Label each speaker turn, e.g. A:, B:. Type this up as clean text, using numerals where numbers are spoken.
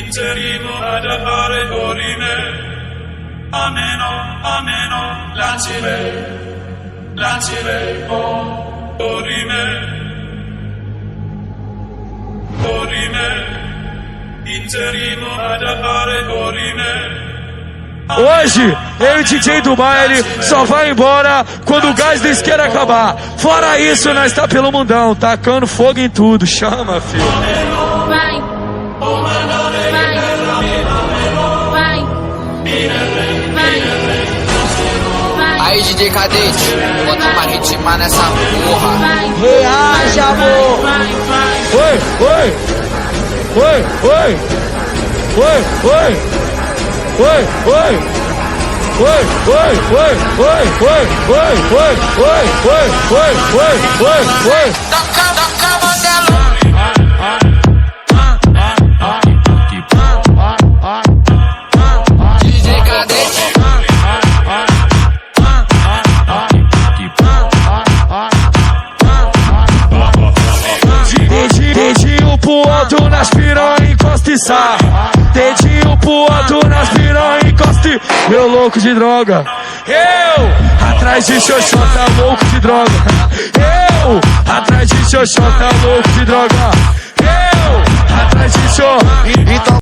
A: Inserito ad appare dorime. Ameno, lancire, oh, dorime. Inserito ad appare dorime.
B: Hoje, eu e o DJ do baile só vai embora quando o gás da isqueira acabar. Fora isso, nós tá pelo mundão, tacando fogo em tudo. Chama, filho.
C: Vai.
D: Aí DJ Cadete, bota uma ritma nessa porra.
B: Reaja, amor. Oi.
D: DJ Cadete.
B: Dedinho pro alto nas piranha, encosta e sai. Dedinho pro alto nas piranha, encosta e... Meu louco de droga. Eu, atrás de xoxota, louco de droga. Eu, atrás de xoxota, louco de droga. Eu, atrás de xoxota. Então